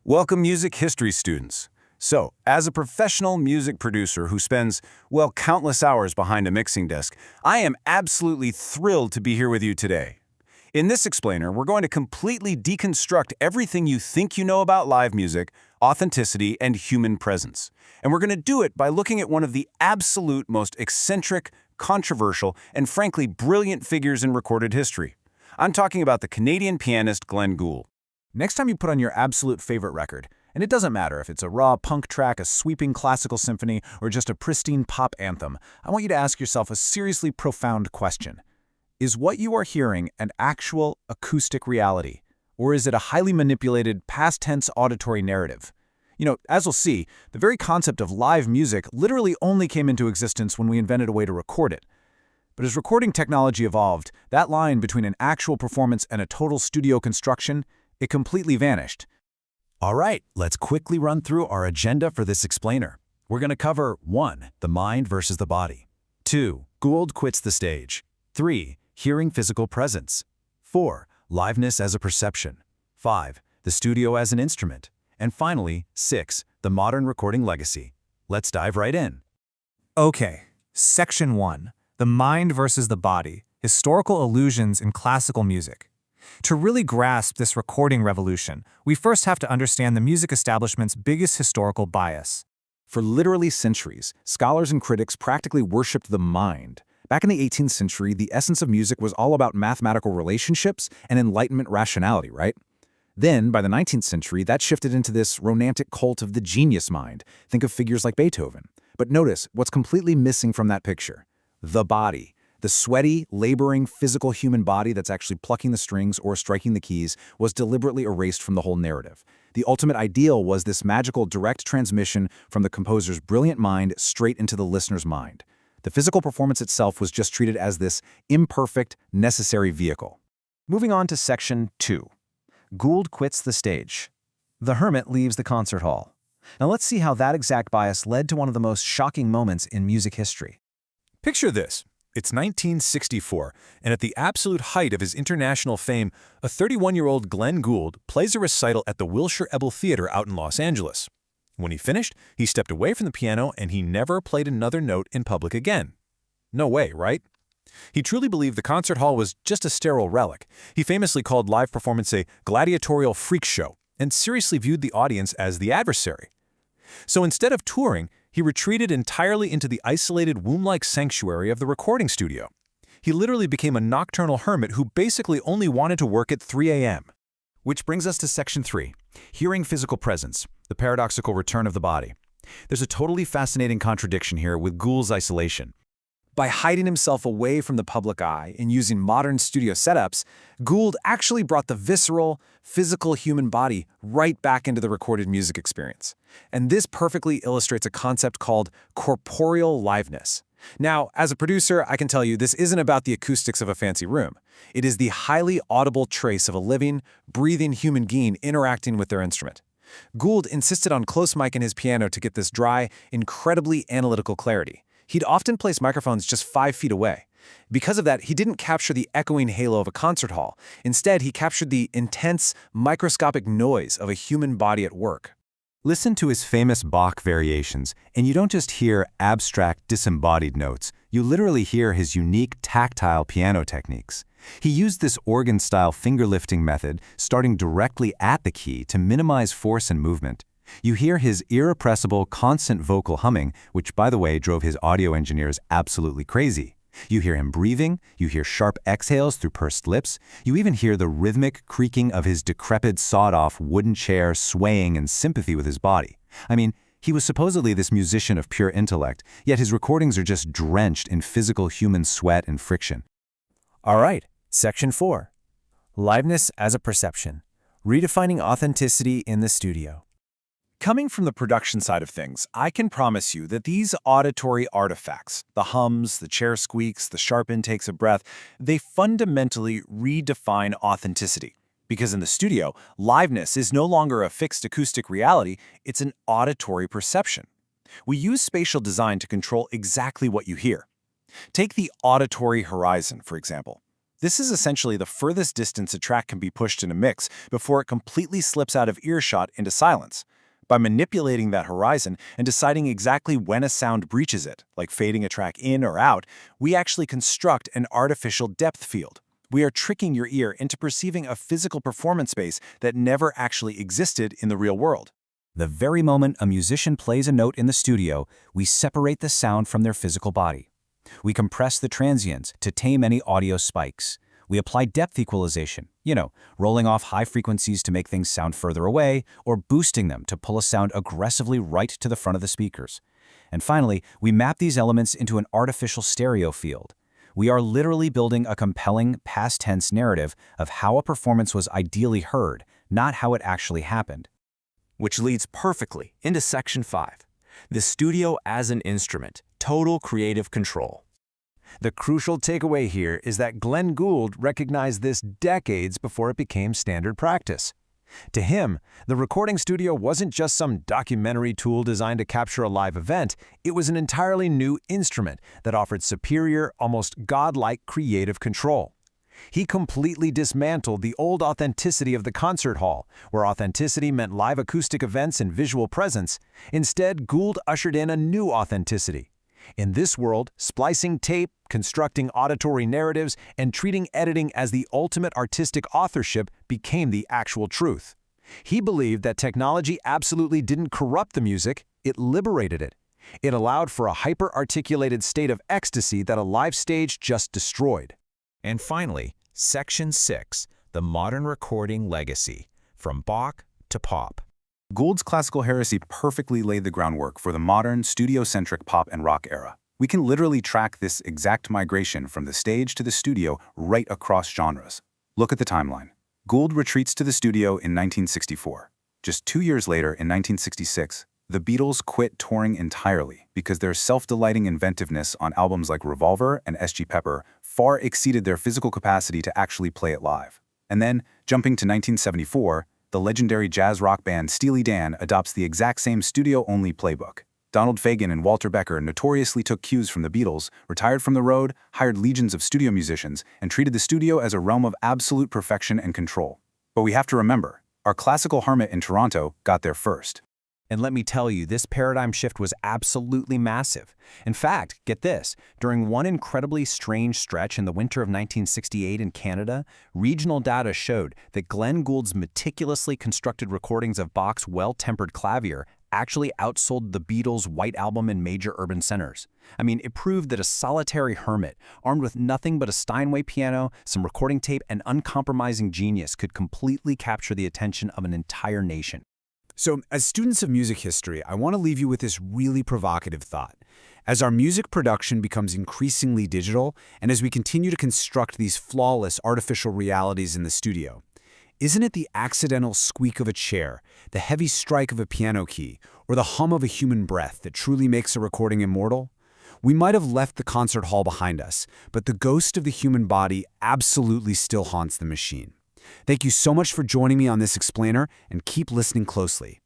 Welcome, music history students. So, as a professional music producer who spends, well, countless hours behind a mixing desk, I am absolutely thrilled to be here with you today. In this explainer, we're going to completely deconstruct everything you think you know about live music, authenticity, and human presence. And we're going to do it by looking at one of the absolute most eccentric, controversial, and frankly brilliant figures in recorded history. I'm talking about the Canadian pianist Glenn Gould. Next time you put on your absolute favorite record, and it doesn't matter if it's a raw punk track, a sweeping classical symphony, or just a pristine pop anthem, I want you to ask yourself a seriously profound question. Is what you are hearing an actual acoustic reality, or is it a highly manipulated past-tense auditory narrative? As we'll see, the very concept of live music literally only came into existence when we invented a way to record it. But as recording technology evolved, that line between an actual performance and a total studio construction, it completely vanished. All right, let's quickly run through our agenda for this explainer. We're going to cover 1. The mind versus the body. 2. Gould quits the stage. 3. Hearing physical presence. 4. Liveness as a perception. 5. The studio as an instrument. And finally, 6. The modern recording legacy. Let's dive right in. Okay, Section 1. The mind versus the body. Historical illusions in classical music. To really grasp this recording revolution, we first have to understand the music establishment's biggest historical bias. For literally centuries, scholars and critics practically worshipped the mind. Back in the 18th century, the essence of music was all about mathematical relationships and Enlightenment rationality, right? Then, by the 19th century, that shifted into this romantic cult of the genius mind. Think of figures like Beethoven. But notice what's completely missing from that picture. The body. The sweaty, laboring, physical human body that's actually plucking the strings or striking the keys was deliberately erased from the whole narrative. The ultimate ideal was this magical direct transmission from the composer's brilliant mind straight into the listener's mind. The physical performance itself was just treated as this imperfect, necessary vehicle. Moving on to Section 2. Gould quits the stage. The hermit leaves the concert hall. Now let's see how that exact bias led to one of the most shocking moments in music history. Picture this. It's 1964, and at the absolute height of his international fame, a 31-year-old Glenn Gould plays a recital at the Wilshire Ebel Theater out in Los Angeles. When he finished, he stepped away from the piano and he never played another note in public again. No way, right? He truly believed the concert hall was just a sterile relic. He famously called live performance a gladiatorial freak show and seriously viewed the audience as the adversary. So instead of touring, he retreated entirely into the isolated womb-like sanctuary of the recording studio. He literally became a nocturnal hermit who basically only wanted to work at 3 a.m. Which brings us to Section 3, hearing physical presence, the paradoxical return of the body. There's a totally fascinating contradiction here with Gould's isolation. By hiding himself away from the public eye and using modern studio setups, Gould actually brought the visceral, physical human body right back into the recorded music experience. And this perfectly illustrates a concept called corporeal liveness. Now, as a producer, I can tell you this isn't about the acoustics of a fancy room. It is the highly audible trace of a living, breathing human being interacting with their instrument. Gould insisted on close mic in his piano to get this dry, incredibly analytical clarity. He'd often place microphones just 5 feet away. Because of that, he didn't capture the echoing halo of a concert hall. Instead, he captured the intense, microscopic noise of a human body at work. Listen to his famous Bach variations, and you don't just hear abstract, disembodied notes. You literally hear his unique tactile piano techniques. He used this organ-style finger-lifting method, starting directly at the key to minimize force and movement. You hear his irrepressible, constant vocal humming, which, by the way, drove his audio engineers absolutely crazy. You hear him breathing, you hear sharp exhales through pursed lips, you even hear the rhythmic creaking of his decrepit, sawed-off wooden chair swaying in sympathy with his body. I mean, he was supposedly this musician of pure intellect, yet his recordings are just drenched in physical human sweat and friction. All right, Section 4. Liveness as a perception. Redefining authenticity in the studio. Coming from the production side of things, I can promise you that these auditory artifacts, the hums, the chair squeaks, the sharp intakes of breath, they fundamentally redefine authenticity. Because in the studio, liveness is no longer a fixed acoustic reality, it's an auditory perception. We use spatial design to control exactly what you hear. Take the auditory horizon, for example. This is essentially the furthest distance a track can be pushed in a mix before it completely slips out of earshot into silence. By manipulating that horizon and deciding exactly when a sound breaches it, like fading a track in or out, we actually construct an artificial depth field. We are tricking your ear into perceiving a physical performance space that never actually existed in the real world. The very moment a musician plays a note in the studio, we separate the sound from their physical body. We compress the transients to tame any audio spikes. We apply depth equalization, rolling off high frequencies to make things sound further away, or boosting them to pull a sound aggressively right to the front of the speakers. And finally, we map these elements into an artificial stereo field. We are literally building a compelling past-tense narrative of how a performance was ideally heard, not how it actually happened. Which leads perfectly into Section 5, the studio as an instrument, total creative control. The crucial takeaway here is that Glenn Gould recognized this decades before it became standard practice. To him, the recording studio wasn't just some documentary tool designed to capture a live event, it was an entirely new instrument that offered superior, almost godlike creative control. He completely dismantled the old authenticity of the concert hall, where authenticity meant live acoustic events and visual presence. Instead, Gould ushered in a new authenticity. In this world, splicing tape, constructing auditory narratives, and treating editing as the ultimate artistic authorship became the actual truth. He believed that technology absolutely didn't corrupt the music, it liberated it. It allowed for a hyper-articulated state of ecstasy that a live stage just destroyed. And finally, Section 6, the modern recording legacy, from Bach to pop. Gould's classical heresy perfectly laid the groundwork for the modern, studio-centric pop and rock era. We can literally track this exact migration from the stage to the studio right across genres. Look at the timeline. Gould retreats to the studio in 1964. Just 2 years later, in 1966, the Beatles quit touring entirely because their self-delighting inventiveness on albums like Revolver and S.G. Pepper far exceeded their physical capacity to actually play it live. And then, jumping to 1974, the legendary jazz rock band Steely Dan adopts the exact same studio-only playbook. Donald Fagen and Walter Becker notoriously took cues from the Beatles, retired from the road, hired legions of studio musicians, and treated the studio as a realm of absolute perfection and control. But we have to remember, our classical hermit in Toronto got there first. And let me tell you, this paradigm shift was absolutely massive. In fact, get this, during one incredibly strange stretch in the winter of 1968 in Canada, regional data showed that Glenn Gould's meticulously constructed recordings of Bach's well-tempered clavier actually outsold the Beatles' White Album in major urban centers. I mean, it proved that a solitary hermit, armed with nothing but a Steinway piano, some recording tape, and uncompromising genius could completely capture the attention of an entire nation. So, as students of music history, I want to leave you with this really provocative thought. As our music production becomes increasingly digital, and as we continue to construct these flawless artificial realities in the studio, isn't it the accidental squeak of a chair, the heavy strike of a piano key, or the hum of a human breath that truly makes a recording immortal? We might have left the concert hall behind us, but the ghost of the human body absolutely still haunts the machine. Thank you so much for joining me on this explainer, and keep listening closely.